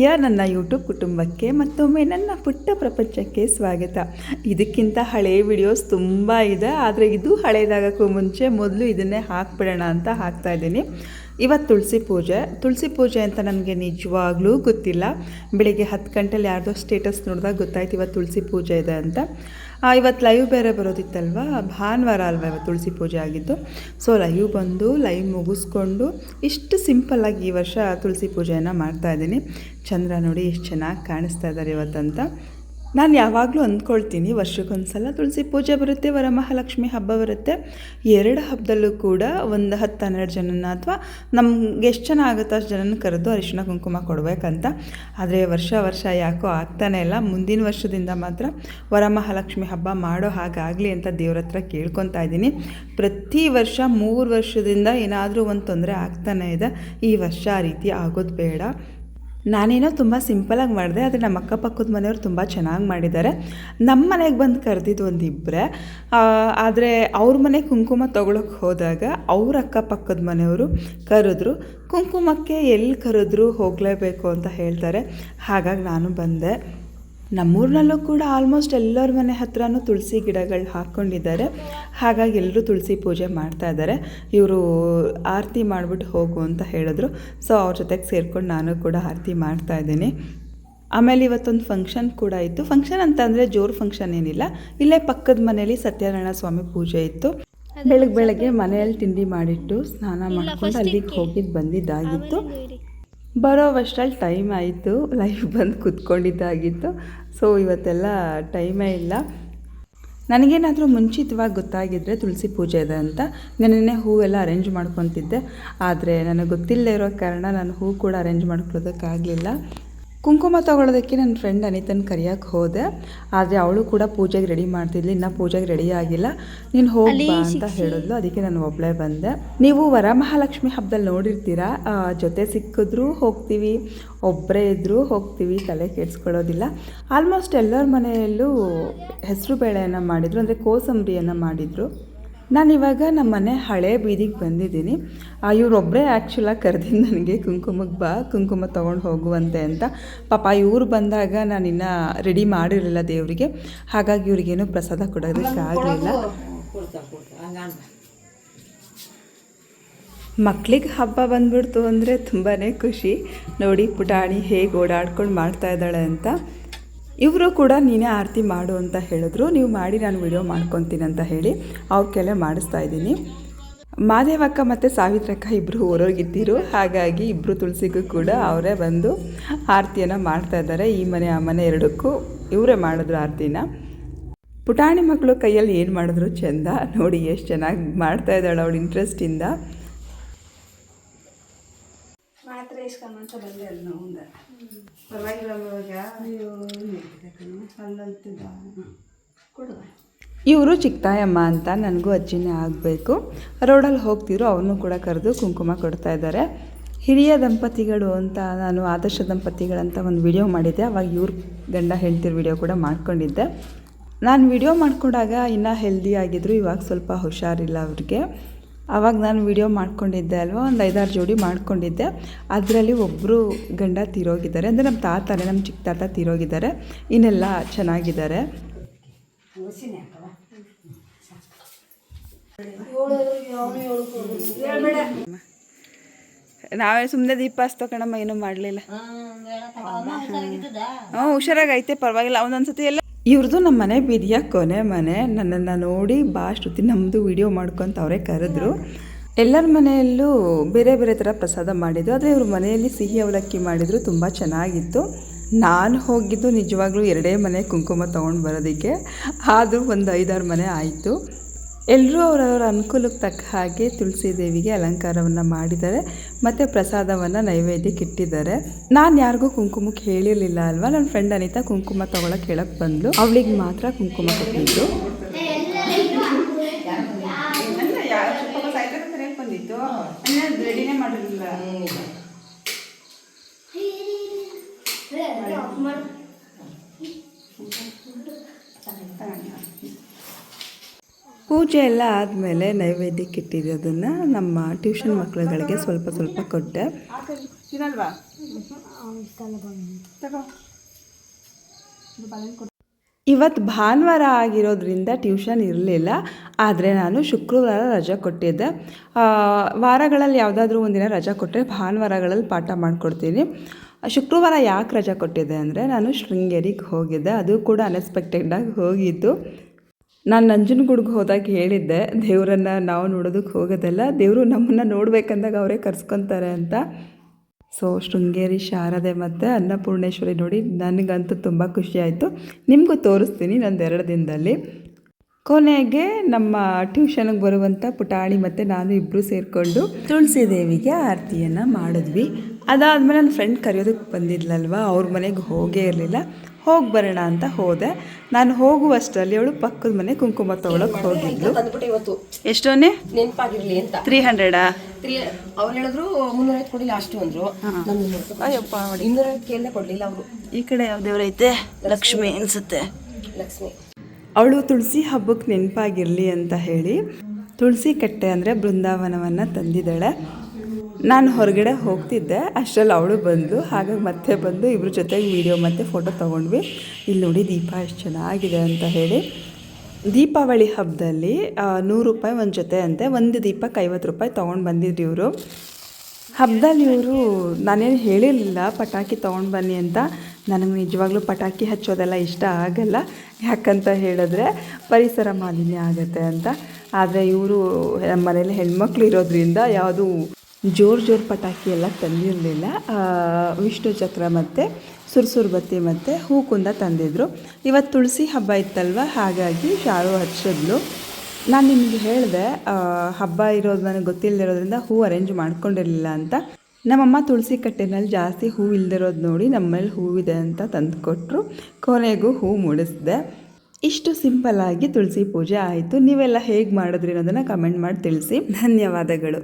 ಪ್ರೀತಿಯ ನನ್ನ ಯೂಟ್ಯೂಬ್ ಕುಟುಂಬಕ್ಕೆ ಮತ್ತೊಮ್ಮೆ ನನ್ನ ಪುಟ್ಟ ಪ್ರಪಂಚಕ್ಕೆ ಸ್ವಾಗತ. ಇದಕ್ಕಿಂತ ಹಳೆಯ ವಿಡಿಯೋಸ್ ತುಂಬ ಇದೆ, ಆದರೆ ಇದು ಹಳೆಯದಾಗಕ್ಕೂ ಮುಂಚೆ ಮೊದಲು ಇದನ್ನೇ ಹಾಕ್ಬಿಡೋಣ ಅಂತ ಹಾಕ್ತಾಯಿದ್ದೀನಿ. ಇವತ್ತು ತುಳಸಿ ಪೂಜೆ ಅಂತ ನನಗೆ ನಿಜವಾಗ್ಲೂ ಗೊತ್ತಿಲ್ಲ. ಬೆಳಿಗ್ಗೆ 10 ಗಂಟೆಲಿ ಯಾರ್ದೋ ಸ್ಟೇಟಸ್ ನೋಡಿದಾಗ ಗೊತ್ತಾಯ್ತು ಇವತ್ತು ತುಳಸಿ ಪೂಜೆ ಇದೆ ಅಂತ. ಇವತ್ತು ಲೈವ್ ಬೇರೆ ಬರೋದಿತ್ತಲ್ವ, ಭಾನುವಾರ ಅಲ್ವ ಇವತ್ತು ತುಳಸಿ ಪೂಜೆ ಆಗಿತ್ತು. ಸೊ ಲೈವ್ ಮುಗಿಸ್ಕೊಂಡು ಇಷ್ಟು ಸಿಂಪಲ್ಲಾಗಿ ಈ ವರ್ಷ ತುಳಸಿ ಪೂಜೆಯನ್ನು ಮಾಡ್ತಾಯಿದ್ದೀನಿ. ಚಂದ್ರ ನೋಡಿ ಎಷ್ಟು ಚೆನ್ನಾಗಿ ಕಾಣಿಸ್ತಾ ಇದ್ದಾರೆ ಇವತ್ತಂತ. ನಾನು ಯಾವಾಗಲೂ ಅಂದ್ಕೊಳ್ತೀನಿ ವರ್ಷಕ್ಕೊಂದ್ಸಲ ತುಳಸಿ ಪೂಜೆ ಬರುತ್ತೆ, ವರಮಹಾಲಕ್ಷ್ಮಿ ಹಬ್ಬ ಬರುತ್ತೆ. 2 ಹಬ್ಬದಲ್ಲೂ ಕೂಡ ಒಂದು 10-12 ಜನನ ಅಥವಾ ನಮ್ಗೆ ಎಷ್ಟು ಜನ ಆಗುತ್ತೋ ಅಷ್ಟು ಜನನ ಕರೆದು ಅರಿಶಿನ ಕುಂಕುಮ ಕೊಡಬೇಕಂತ. ಆದರೆ ವರ್ಷ ಯಾಕೋ ಆಗ್ತಾನೆ ಇಲ್ಲ. ಮುಂದಿನ ವರ್ಷದಿಂದ ಮಾತ್ರ ವರಮಹಾಲಕ್ಷ್ಮಿ ಹಬ್ಬ ಮಾಡೋ ಹಾಗಾಗಲಿ ಅಂತ ದೇವ್ರ ಹತ್ರ ಕೇಳ್ಕೊತಾ ಇದ್ದೀನಿ. ಪ್ರತಿ ವರ್ಷ 3 ವರ್ಷದಿಂದ ಏನಾದರೂ ಒಂದು ತೊಂದರೆ ಆಗ್ತಾನೆ ಇದೆ. ಈ ವರ್ಷ ಆ ರೀತಿ ಆಗೋದು ಬೇಡ. ನಾನೇನೋ ತುಂಬ ಸಿಂಪಲಾಗಿ ಮಾಡಿದೆ, ಆದರೆ ನಮ್ಮ ಅಕ್ಕಪಕ್ಕದ ಮನೆಯವರು ತುಂಬ ಚೆನ್ನಾಗಿ ಮಾಡಿದ್ದಾರೆ. ನಮ್ಮ ಮನೆಗೆ ಬಂದು ಕರೆದಿದ್ದು ಒಂದಿಬ್ಬರೇ, ಆದರೆ ಅವ್ರ ಮನೆ ಕುಂಕುಮ ತೊಗೊಳಕ್ಕೆ ಹೋದಾಗ ಅವ್ರ ಅಕ್ಕಪಕ್ಕದ ಮನೆಯವರು ಕರೆದ್ರು. ಕುಂಕುಮಕ್ಕೆ ಎಲ್ಲಿ ಕರೆದ್ರು ಹೋಗಲೇಬೇಕು ಅಂತ ಹೇಳ್ತಾರೆ. ಹಾಗಾಗಿ ನಾನು ಬಂದೆ. ನಮ್ಮೂರಿನಲ್ಲೂ ಕೂಡ ಆಲ್ಮೋಸ್ಟ್ ಎಲ್ಲರ ಮನೆ ಹತ್ರನೂ ತುಳಸಿ ಗಿಡಗಳು ಹಾಕ್ಕೊಂಡಿದ್ದಾರೆ. ಹಾಗಾಗಿ ಎಲ್ಲರೂ ತುಳಸಿ ಪೂಜೆ ಮಾಡ್ತಾ ಇದ್ದಾರೆ. ಇವರು ಆರತಿ ಮಾಡಿಬಿಟ್ಟು ಹೋಗು ಅಂತ ಹೇಳಿದ್ರು. ಸೊ ಅವ್ರ ಜೊತೆಗೆ ಸೇರ್ಕೊಂಡು ನಾನು ಕೂಡ ಆರತಿ ಮಾಡ್ತಾಯಿದ್ದೀನಿ. ಆಮೇಲೆ ಇವತ್ತೊಂದು ಫಂಕ್ಷನ್ ಕೂಡ ಇತ್ತು. ಫಂಕ್ಷನ್ ಅಂತ ಅಂದರೆ ಜೋರು ಫಂಕ್ಷನ್ ಏನಿಲ್ಲ, ಇಲ್ಲೇ ಪಕ್ಕದ ಮನೇಲಿ ಸತ್ಯನಾರಾಯಣ ಸ್ವಾಮಿ ಪೂಜೆ ಇತ್ತು. ಬೆಳಗ್ಗೆ ಮನೆಯಲ್ಲಿ ತಿಂಡಿ ಮಾಡಿಟ್ಟು ಸ್ನಾನ ಮಾಡ್ಕೊಂಡು ಅಲ್ಲಿಗೆ ಹೋಗಿದ್ದು ಬಂದಿದ್ದಾಗಿತ್ತು. ಬರೋವಷ್ಟರಲ್ಲಿ ಟೈಮ್ ಆಯಿತು, ಲೈವ್ ಬಂದು ಕೂತ್ಕೊಂಡಿದ್ದಾಗಿತ್ತು. ಸೊ ಇವತ್ತೆಲ್ಲ ಟೈಮೇ ಇಲ್ಲ. ನನಗೇನಾದರೂ ಮುಂಚಿತವಾಗಿ ಗೊತ್ತಾಗಿದ್ದರೆ ತುಳಸಿ ಪೂಜೆ ಇದೆ ಅಂತ ನೆನ್ನೆ ಹೂವೆಲ್ಲ ಅರೇಂಜ್ ಮಾಡ್ಕೊತಿದ್ದೆ. ಆದರೆ ನನಗೆ ಗೊತ್ತಿಲ್ಲದೆ ಇರೋ ಕಾರಣ ನಾನು ಹೂ ಕೂಡ ಅರೇಂಜ್ ಮಾಡ್ಕೊಳ್ಳೋದಕ್ಕಾಗಲಿಲ್ಲ. ಕುಂಕುಮ ತೊಗೊಳೋದಕ್ಕೆ ನನ್ನ ಫ್ರೆಂಡ್ ಅನಿತನ ಕರೆಯೋಕ್ಕೆ ಹೋದೆ, ಆದರೆ ಅವಳು ಕೂಡ ಪೂಜೆಗೆ ರೆಡಿ ಮಾಡ್ತಿದ್ಲು. ಇನ್ನೂ ಪೂಜೆಗೆ ರೆಡಿ ಆಗಿಲ್ಲ, ನೀನು ಹೋಗಿ ಬಾ ಅಂತ ಹೇಳಿದ್ಲು. ಅದಕ್ಕೆ ನಾನು ಒಬ್ಬಳೇ ಬಂದೆ. ನೀವು ವರಮಹಾಲಕ್ಷ್ಮಿ ಹಬ್ಬದಲ್ಲಿ ನೋಡಿರ್ತೀರ, ಜೊತೆ ಸಿಕ್ಕಿದ್ರೂ ಹೋಗ್ತೀವಿ, ಒಬ್ಬರೇ ಇದ್ದರೂ ಹೋಗ್ತೀವಿ, ತಲೆ ಕೆಡಿಸ್ಕೊಳ್ಳೋದಿಲ್ಲ. ಆಲ್ಮೋಸ್ಟ್ ಎಲ್ಲರ ಮನೆಯಲ್ಲೂ ಹೆಸರು ಬೇಳೆಯನ್ನು ಮಾಡಿದರು, ಅಂದರೆ ಕೋಸಂಬರಿಯನ್ನು ಮಾಡಿದರು. ನಾನಿವಾಗ ನಮ್ಮ ಮನೆ ಹಳೆ ಬೀದಿಗೆ ಬಂದಿದ್ದೀನಿ. ಇವರೊಬ್ಬರೇ ಆ್ಯಕ್ಚುಲಾಗಿ ಕರೆದಿದ್ದು ನನಗೆ ಕುಂಕುಮಕ್ಕೆ ಬಾ, ಕುಂಕುಮ ತೊಗೊಂಡು ಹೋಗುವಂತೆ ಅಂತ. ಪಾಪ ಇವ್ರು ಬಂದಾಗ ನಾನಿನ್ನೂ ರೆಡಿ ಮಾಡಿರಲಿಲ್ಲ ದೇವರಿಗೆ, ಹಾಗಾಗಿ ಇವ್ರಿಗೇನು ಪ್ರಸಾದ ಕೊಡೋದಕ್ಕಾಗಲಿಲ್ಲ. ಮಕ್ಳಿಗೆ ಹಬ್ಬ ಬಂದ್ಬಿಡ್ತು ಅಂದರೆ ತುಂಬಾ ಖುಷಿ. ನೋಡಿ ಪುಟಾಣಿ ಹೇಗೆ ಓಡಾಡ್ಕೊಂಡು ಮಾಡ್ತಾಯಿದ್ದಾಳೆ ಅಂತ. ಇವರು ಕೂಡ ನೀನೇ ಆರತಿ ಮಾಡು ಅಂತ ಹೇಳಿದ್ರು. ನೀವು ಮಾಡಿ, ನಾನು ವಿಡಿಯೋ ಮಾಡ್ಕೊತೀನಿ ಅಂತ ಹೇಳಿ ಅವ್ರ ಕೆಲೆ ಮಾಡಿಸ್ತಾ ಇದ್ದೀನಿ. ಮಾದೇವಕ್ಕ ಮತ್ತು ಸಾವಿತ್ರಕ್ಕ ಇಬ್ಬರು ಊರೋಗಿದ್ದಿರು. ಹಾಗಾಗಿ ಇಬ್ಬರು ತುಳಸಿಗೂ ಕೂಡ ಅವರೇ ಬಂದು ಆರತಿಯನ್ನು ಮಾಡ್ತಾಯಿದ್ದಾರೆ. ಈ ಮನೆ ಆ ಮನೆ ಎರಡಕ್ಕೂ ಇವರೇ ಮಾಡಿದ್ರು ಆರತಿನ. ಪುಟಾಣಿ ಮಕ್ಕಳು ಕೈಯಲ್ಲಿ ಏನು ಮಾಡಿದ್ರು ಚೆಂದ. ನೋಡಿ ಎಷ್ಟು ಚೆನ್ನಾಗಿ ಮಾಡ್ತಾಯಿದ್ದಾಳೆ ಅವಳು ಇಂಟ್ರೆಸ್ಟಿಂದ. ಇವರು ಚಿಕ್ಕತಾಯಮ್ಮ ಅಂತ, ನನಗೂ ಅಜ್ಜಿನೇ ಆಗಬೇಕು. ರೋಡಲ್ಲಿ ಹೋಗ್ತಿದ್ರು, ಅವನು ಕೂಡ ಕರೆದು ಕುಂಕುಮ ಕೊಡ್ತಾ ಇದ್ದಾರೆ. ಹಿರಿಯ ದಂಪತಿಗಳು ಅಂತ ನಾನು ಆದರ್ಶ ದಂಪತಿಗಳಂತ ಒಂದು ವಿಡಿಯೋ ಮಾಡಿದ್ದೆ. ಅವಾಗ ಇವ್ರ ಗಂಡ ಹೆಂಡ್ತಿರ ವಿಡಿಯೋ ಕೂಡ ಮಾಡ್ಕೊಂಡಿದ್ದೆ. ನಾನು ವಿಡಿಯೋ ಮಾಡ್ಕೊಂಡಾಗ ಇನ್ನೂ ಹೆಲ್ದಿ ಆಗಿದ್ರು, ಇವಾಗ ಸ್ವಲ್ಪ ಹುಷಾರಿಲ್ಲ ಅವ್ರಿಗೆ. ಆವಾಗ ನಾನು ವಿಡಿಯೋ ಮಾಡ್ಕೊಂಡಿದ್ದೆ ಅಲ್ವ, ಒಂದು 5-6 ಜೋಡಿ ಮಾಡ್ಕೊಂಡಿದ್ದೆ. ಅದರಲ್ಲಿ ಒಬ್ಬರು ಗಂಡ ತೀರೋಗಿದ್ದಾರೆ, ಅಂದರೆ ನಮ್ಮ ತಾತನೇ, ನಮ್ಮ ಚಿಕ್ಕ ತಾತ ತೀರೋಗಿದ್ದಾರೆ. ಇನ್ನೆಲ್ಲ ಚೆನ್ನಾಗಿದ್ದಾರೆ. ನಾವೇ ಸುಮ್ಮನೆ ದೀಪ ಹಚ್ತೋ ಕಣಮ್ಮ, ಏನೂ ಮಾಡಲಿಲ್ಲ. ಹುಷಾರಾಗೈತೆ, ಪರವಾಗಿಲ್ಲ. ಒಂದೊಂದ್ಸತಿ ಎಲ್ಲ ಇವ್ರದ್ದು ನಮ್ಮ ಮನೆ ಬೀದಿಯ ಕೊನೆ ಮನೆ. ನನ್ನನ್ನು ನೋಡಿ ಬಾ ಶ್ರುತಿ, ನಮ್ಮದು ವಿಡಿಯೋ ಮಾಡ್ಕೊತ ಅವರೇ ಕರೆದ್ರು. ಎಲ್ಲರ ಮನೆಯಲ್ಲೂ ಬೇರೆ ಬೇರೆ ಥರ ಪ್ರಸಾದ ಮಾಡಿದ್ರು, ಆದರೆ ಇವ್ರ ಮನೆಯಲ್ಲಿ ಸಿಹಿ ಅವಲಕ್ಕಿ ಮಾಡಿದರು, ತುಂಬ ಚೆನ್ನಾಗಿತ್ತು. ನಾನು ಹೋಗಿದ್ದು ನಿಜವಾಗ್ಲೂ 2 ಮನೆ ಕುಂಕುಮ ತೊಗೊಂಡು ಬರೋದಕ್ಕೆ, ಆದರೂ ಒಂದು 5-6 ಮನೆ ಆಯಿತು. ಎಲ್ಲರೂ ಅವರವರ ಅನುಕೂಲಕ್ಕೆ ತಕ್ಕ ಹಾಗೆ ತುಳಸಿ ದೇವಿಗೆ ಅಲಂಕಾರವನ್ನು ಮಾಡಿದ್ದಾರೆ ಮತ್ತು ಪ್ರಸಾದವನ್ನು ನೈವೇದ್ಯಕ್ಕೆ ಇಟ್ಟಿದ್ದಾರೆ. ನಾನು ಯಾರಿಗೂ ಕುಂಕುಮಕ್ಕೆ ಹೇಳಿರಲಿಲ್ಲ ಅಲ್ವಾ. ನನ್ನ ಫ್ರೆಂಡ್ ಅನಿತಾ ಕುಂಕುಮ ತೊಗೊಳಕ್ಕೆ ಹೇಳಕ್ಕೆ ಬಂದು ಅವಳಿಗೆ ಮಾತ್ರ ಕುಂಕುಮ ಕೊಟ್ಟಿದ್ದು. ರೆಡಿನೇ ಮಾಡಿರಲಿಲ್ಲ. ಪೂಜೆ ಎಲ್ಲ ಆದಮೇಲೆ ನೈವೇದ್ಯಕ್ಕೆ ಇಟ್ಟಿರೋದನ್ನು ನಮ್ಮ ಟ್ಯೂಷನ್ ಮಕ್ಕಳುಗಳಿಗೆ ಸ್ವಲ್ಪ ಸ್ವಲ್ಪ ಕೊಟ್ಟೆ. ಇವತ್ತು ಭಾನುವಾರ ಆಗಿರೋದ್ರಿಂದ ಟ್ಯೂಷನ್ ಇರಲಿಲ್ಲ, ಆದರೆ ನಾನು ಶುಕ್ರವಾರ ರಜೆ ಕೊಟ್ಟಿದ್ದೆ. ವಾರಗಳಲ್ಲಿ ಯಾವುದಾದ್ರೂ ಒಂದಿನ ರಜೆ ಕೊಟ್ಟರೆ ಭಾನುವಾರಗಳಲ್ಲಿ ಪಾಠ ಮಾಡಿಕೊಡ್ತೀನಿ. ಶುಕ್ರವಾರ ಯಾಕೆ ರಜೆ ಕೊಟ್ಟಿದ್ದೆ ಅಂದರೆ ನಾನು ಶೃಂಗೇರಿಗೆ ಹೋಗಿದ್ದೆ, ಅದು ಕೂಡ ಅನ್ಎಕ್ಸ್ಪೆಕ್ಟೆಡಾಗಿ ಹೋಗಿದ್ದು. ನಾನು ನಂಜನಗೂಡಿಗೆ ಹೋದಾಗ ಹೇಳಿದ್ದೆ, ದೇವರನ್ನು ನಾವು ನೋಡೋದಕ್ಕೆ ಹೋಗೋದಲ್ಲ, ದೇವರು ನಮ್ಮನ್ನು ನೋಡಬೇಕಂದಾಗ ಅವರೇ ಕರ್ಸ್ಕೊತಾರೆ ಅಂತ. ಸೊ ಶೃಂಗೇರಿ ಶಾರದೆ ಮತ್ತು ಅನ್ನಪೂರ್ಣೇಶ್ವರಿ ನೋಡಿ ನನಗಂತೂ ತುಂಬ ಖುಷಿಯಾಯಿತು. ನಿಮಗೂ ತೋರಿಸ್ತೀನಿ ಇನ್ನೊಂದು 2 ದಿನದಲ್ಲಿ. ಕೊನೆಗೆ ನಮ್ಮ ಟ್ಯೂಷನ್ಗೆ ಬರುವಂಥ ಪುಟಾಣಿ ಮತ್ತು ನಾನು ಇಬ್ಬರು ಸೇರಿಕೊಂಡು ತುಳಸಿ ದೇವಿಗೆ ಆರತಿಯನ್ನು ಮಾಡಿದ್ವಿ. ಅದಾದಮೇಲೆ ನನ್ನ ಫ್ರೆಂಡ್ ಕರೆಯೋದಕ್ಕೆ ಬಂದಿದ್ಲಲ್ವ, ಅವ್ರ ಮನೆಗೆ ಹೋಗೇ ಇರಲಿಲ್ಲ. ಹೋಗಿ ಬರೋಣ ಅಂತ ಹೋದೆ. ನಾನು ಹೋಗುವಷ್ಟರಲ್ಲಿ ಅವಳು ಪಕ್ಕದ ಮನೆ ಕುಂಕುಮ ತೊಗೊಳಕ್ಕೆ ಹೋಗಿದ್ಲು. ಇವತ್ತು ಎಷ್ಟೋನೇ ನೆನಪಾಗಿರ್ಲಿ ಅಂತ 300 ಅವ್ರು ಹೇಳಿದ್ರು 350 ಕೊಡಿಲ್ಲ ಅಷ್ಟು ಅಂದ್ರು. ಅಯ್ಯಪ್ಪ ನೋಡಿ 250 ಕೇಳದೆ ಕೊಡ್ಲಿಲ್ಲ ಅವರು. ಈ ಕಡೆ ಯಾವ ದೇವರೈತೆ? ಲಕ್ಷ್ಮಿ ಅನ್ಸುತ್ತೆ. ಲಕ್ಷ್ಮಿ ಅವಳು ತುಳಸಿ ಹಬ್ಬಕ್ಕೆ ನೆನಪಾಗಿರಲಿ ಅಂತ ಹೇಳಿ ತುಳಸಿ ಕಟ್ಟೆ ಅಂದರೆ ಬೃಂದಾವನವನ್ನು ತಂದಿದ್ದಾಳೆ. ನಾನು ಹೊರಗಡೆ ಹೋಗ್ತಿದ್ದೆ, ಅಷ್ಟರಲ್ಲಿ ಅವಳು ಬಂದು, ಹಾಗಾಗಿ ಮತ್ತೆ ಬಂದು ಇಬ್ಬರ ಜೊತೆಗೆ ವೀಡಿಯೋ ಮತ್ತು ಫೋಟೋ ತೊಗೊಂಡ್ವಿ. ಇಲ್ಲಿ ನೋಡಿ ದೀಪ ಎಷ್ಟು ಚೆನ್ನಾಗಿದೆ ಅಂತ ಹೇಳಿ. ದೀಪಾವಳಿ ಹಬ್ಬದಲ್ಲಿ 100 ರೂಪಾಯಿ ಒಂದು ಜೊತೆ ಅಂತೆ, ಒಂದು ದೀಪಕ್ಕೆ 50 ರೂಪಾಯಿ ತೊಗೊಂಡು ಬಂದಿದ್ರು ಇವರು. ಹಬ್ಬದಲ್ಲಿ ಇವರು ನಾನೇನು ಹೇಳಿರಲಿಲ್ಲ ಪಟಾಕಿ ತೊಗೊಂಡು ಬನ್ನಿ ಅಂತ. ನನಗೆ ನಿಜವಾಗ್ಲೂ ಪಟಾಕಿ ಹಚ್ಚೋದೆಲ್ಲ ಇಷ್ಟ ಆಗಲ್ಲ, ಯಾಕಂತ ಹೇಳಿದ್ರೆ ಪರಿಸರ ಮಾಲಿನ್ಯ ಆಗುತ್ತೆ ಅಂತ. ಆದರೆ ಇವರು ನಮ್ಮ ಮನೇಲಿ ಹೆಣ್ಮಕ್ಳು ಇರೋದ್ರಿಂದ ಯಾವುದು ಜೋರು ಪಟಾಕಿ ಎಲ್ಲ ತಂದಿರಲಿಲ್ಲ. ವಿಷ್ಣು ಚಕ್ರ ಮತ್ತು ಸುರ್ಸುರು ಬತ್ತಿ ಮತ್ತು ಹೂಕುಂದ ತಂದಿದ್ದರು. ಇವತ್ತು ತುಳಸಿ ಹಬ್ಬ ಇತ್ತಲ್ವ, ಹಾಗಾಗಿ ಶಾರು ಹಚ್ಚಿದ್ಲು. ನಾನು ನಿಮಗೆ ಹೇಳಿದೆ ಹಬ್ಬ ಇರೋದು ನನಗೆ ಗೊತ್ತಿಲ್ಲದಿರೋದ್ರಿಂದ ಹೂ ಅರೇಂಜ್ ಮಾಡ್ಕೊಂಡಿರಲಿಲ್ಲ ಅಂತ. ನಮ್ಮಮ್ಮ ತುಳಸಿ ಕಟ್ಟೆನಲ್ಲಿ ಜಾಸ್ತಿ ಹೂ ಇಲ್ದಿರೋದು ನೋಡಿ ನಮ್ಮಲ್ಲಿ ಹೂವಿದೆ ಅಂತ ತಂದು ಕೊಟ್ಟರು. ಕೊನೆಗೂ ಹೂ ಮುಡಿಸಿದೆ. ಇಷ್ಟು ಸಿಂಪಲ್ಲಾಗಿ ತುಳಸಿ ಪೂಜೆ ಆಯಿತು. ನೀವೆಲ್ಲ ಹೇಗೆ ಮಾಡಿದ್ರಿ ಅನ್ನೋದನ್ನು ಕಮೆಂಟ್ ಮಾಡಿ ತಿಳಿಸಿ. ಧನ್ಯವಾದಗಳು.